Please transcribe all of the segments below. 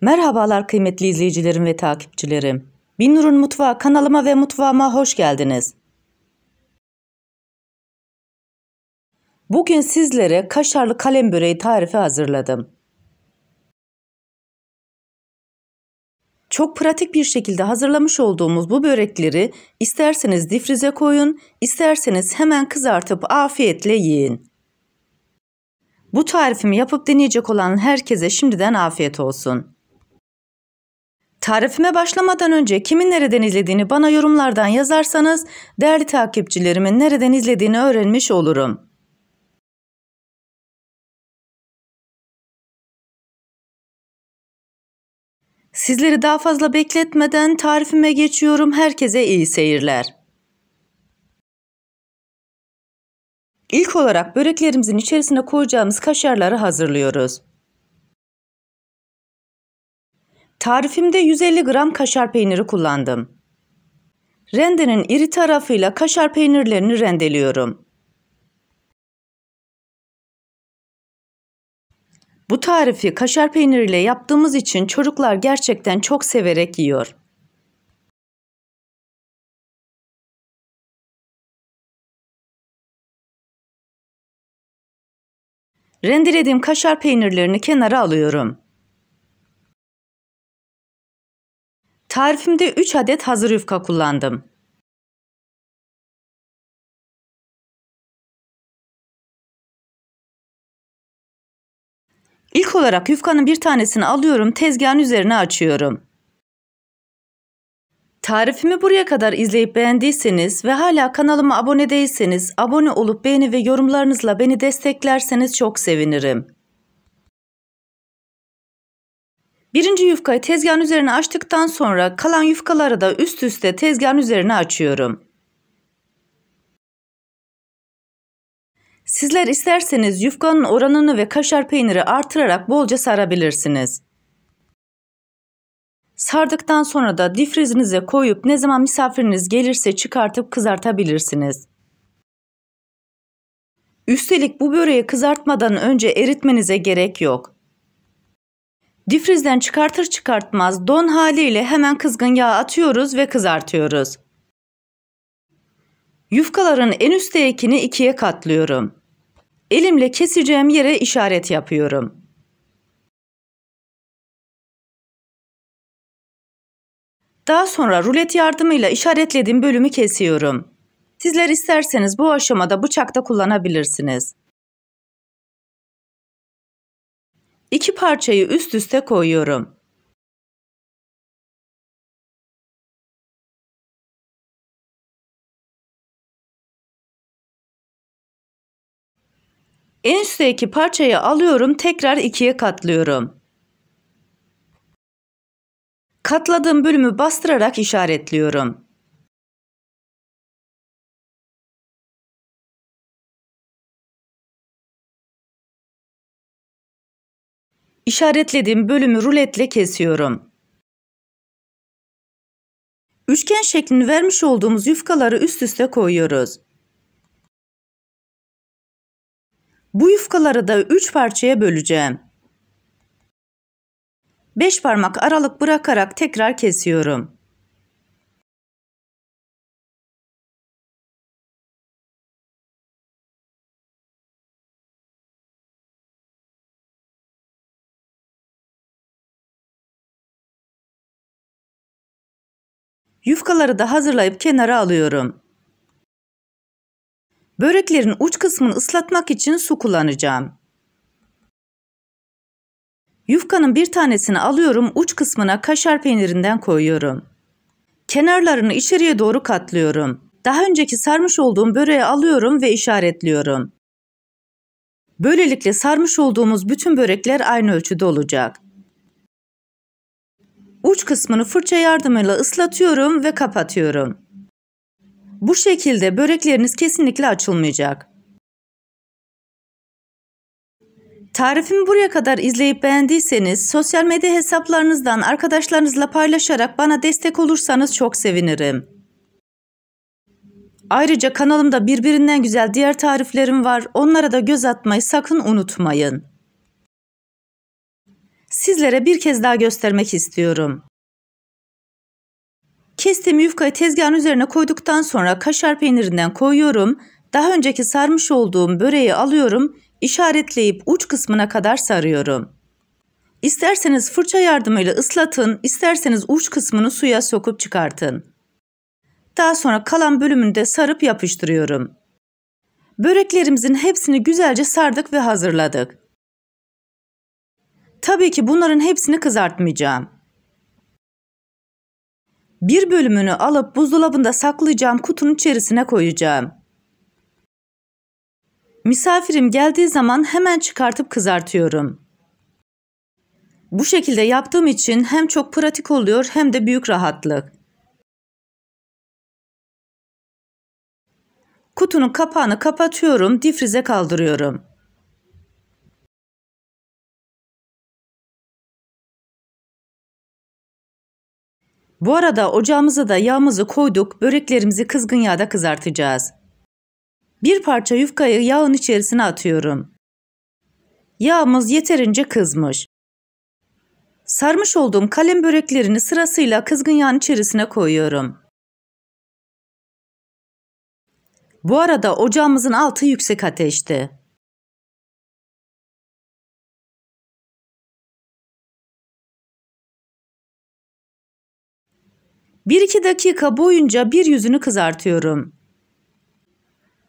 Merhabalar kıymetli izleyicilerim ve takipçilerim. Binnur'un Mutfağı kanalıma ve mutfağıma hoş geldiniz. Bugün sizlere kaşarlı kalem böreği tarifi hazırladım. Çok pratik bir şekilde hazırlamış olduğumuz bu börekleri isterseniz difrize koyun, isterseniz hemen kızartıp afiyetle yiyin. Bu tarifimi yapıp deneyecek olan herkese şimdiden afiyet olsun. Tarifime başlamadan önce kimin nereden izlediğini bana yorumlardan yazarsanız değerli takipçilerimin nereden izlediğini öğrenmiş olurum. Sizleri daha fazla bekletmeden tarifime geçiyorum. Herkese iyi seyirler. İlk olarak böreklerimizin içerisine koyacağımız kaşarları hazırlıyoruz. Tarifimde 150 gram kaşar peyniri kullandım. Rendenin iri tarafıyla kaşar peynirlerini rendeliyorum. Bu tarifi kaşar peyniriyle yaptığımız için çocuklar gerçekten çok severek yiyor. Rendelediğim kaşar peynirlerini kenara alıyorum. Tarifimde 3 adet hazır yufka kullandım. İlk olarak yufkanın bir tanesini alıyorum, tezgahın üzerine açıyorum. Tarifimi buraya kadar izleyip beğendiyseniz ve hala kanalıma abone değilseniz abone olup beğeni ve yorumlarınızla beni desteklerseniz çok sevinirim. Birinci yufkayı tezgahın üzerine açtıktan sonra kalan yufkaları da üst üste tezgahın üzerine açıyorum. Sizler isterseniz yufkanın oranını ve kaşar peyniri artırarak bolca sarabilirsiniz. Sardıktan sonra da difrizinize koyup ne zaman misafiriniz gelirse çıkartıp kızartabilirsiniz. Üstelik bu böreği kızartmadan önce eritmenize gerek yok. Difrizden çıkartır çıkartmaz don haliyle hemen kızgın yağ atıyoruz ve kızartıyoruz. Yufkaların en üsttekini ikiye katlıyorum. Elimle keseceğim yere işaret yapıyorum. Daha sonra rulet yardımıyla işaretlediğim bölümü kesiyorum. Sizler isterseniz bu aşamada bıçak da kullanabilirsiniz. İki parçayı üst üste koyuyorum. En üstteki parçayı alıyorum, tekrar ikiye katlıyorum. Katladığım bölümü bastırarak işaretliyorum. İşaretlediğim bölümü ruletle kesiyorum. Üçgen şeklini vermiş olduğumuz yufkaları üst üste koyuyoruz. Bu yufkaları da 3 parçaya böleceğim. 5 parmak aralık bırakarak tekrar kesiyorum. Yufkaları da hazırlayıp kenara alıyorum. Böreklerin uç kısmını ıslatmak için su kullanacağım. Yufkanın bir tanesini alıyorum, uç kısmına kaşar peynirinden koyuyorum. Kenarlarını içeriye doğru katlıyorum. Daha önceki sarmış olduğum böreği alıyorum ve işaretliyorum. Böylelikle sarmış olduğumuz bütün börekler aynı ölçüde olacak. Uç kısmını fırça yardımıyla ıslatıyorum ve kapatıyorum. Bu şekilde börekleriniz kesinlikle açılmayacak. Tarifimi buraya kadar izleyip beğendiyseniz sosyal medya hesaplarınızdan arkadaşlarınızla paylaşarak bana destek olursanız çok sevinirim. Ayrıca kanalımda birbirinden güzel diğer tariflerim var. Onlara da göz atmayı sakın unutmayın. Sizlere bir kez daha göstermek istiyorum. Kestiğim yufkayı tezgahın üzerine koyduktan sonra kaşar peynirinden koyuyorum. Daha önceki sarmış olduğum böreği alıyorum, işaretleyip uç kısmına kadar sarıyorum. İsterseniz fırça yardımıyla ıslatın, isterseniz uç kısmını suya sokup çıkartın. Daha sonra kalan bölümünü de sarıp yapıştırıyorum. Böreklerimizin hepsini güzelce sardık ve hazırladık. Tabii ki bunların hepsini kızartmayacağım. Bir bölümünü alıp buzdolabında saklayacağım kutunun içerisine koyacağım. Misafirim geldiği zaman hemen çıkartıp kızartıyorum. Bu şekilde yaptığım için hem çok pratik oluyor hem de büyük rahatlık. Kutunun kapağını kapatıyorum, difrize kaldırıyorum. Bu arada ocağımıza da yağımızı koyduk, böreklerimizi kızgın yağda kızartacağız. Bir parça yufkayı yağın içerisine atıyorum. Yağımız yeterince kızmış. Sarmış olduğum kalem böreklerini sırasıyla kızgın yağın içerisine koyuyorum. Bu arada ocağımızın altı yüksek ateşte. Bir iki dakika boyunca bir yüzünü kızartıyorum.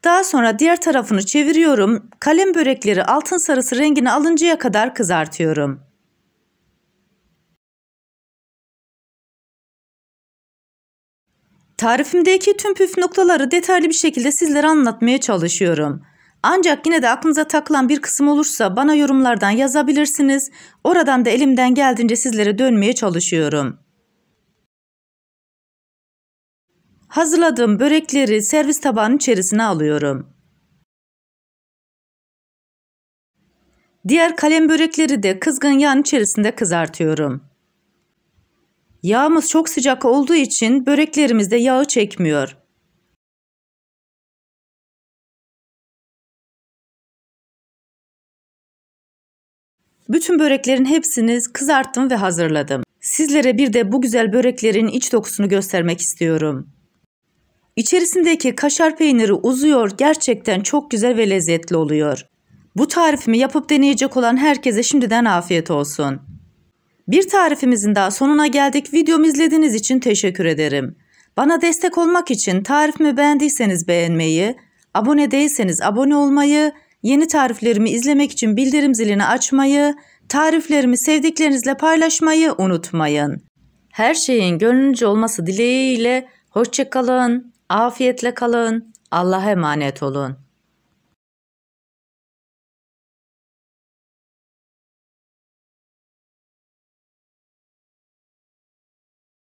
Daha sonra diğer tarafını çeviriyorum. Kalem börekleri altın sarısı rengini alıncaya kadar kızartıyorum. Tarifimdeki tüm püf noktaları detaylı bir şekilde sizlere anlatmaya çalışıyorum. Ancak yine de aklınıza takılan bir kısım olursa bana yorumlardan yazabilirsiniz. Oradan da elimden geldiğince sizlere dönmeye çalışıyorum. Hazırladığım börekleri servis tabağının içerisine alıyorum. Diğer kalem börekleri de kızgın yağın içerisinde kızartıyorum. Yağımız çok sıcak olduğu için böreklerimiz de yağı çekmiyor. Bütün böreklerin hepsini kızarttım ve hazırladım. Sizlere bir de bu güzel böreklerin iç dokusunu göstermek istiyorum. İçerisindeki kaşar peyniri uzuyor, gerçekten çok güzel ve lezzetli oluyor. Bu tarifimi yapıp deneyecek olan herkese şimdiden afiyet olsun. Bir tarifimizin daha sonuna geldik. Videomu izlediğiniz için teşekkür ederim. Bana destek olmak için tarifimi beğendiyseniz beğenmeyi, abone değilseniz abone olmayı, yeni tariflerimi izlemek için bildirim zilini açmayı, tariflerimi sevdiklerinizle paylaşmayı unutmayın. Her şeyin gönlünüzce olması dileğiyle hoşça kalın, afiyetle kalın, Allah'a emanet olun.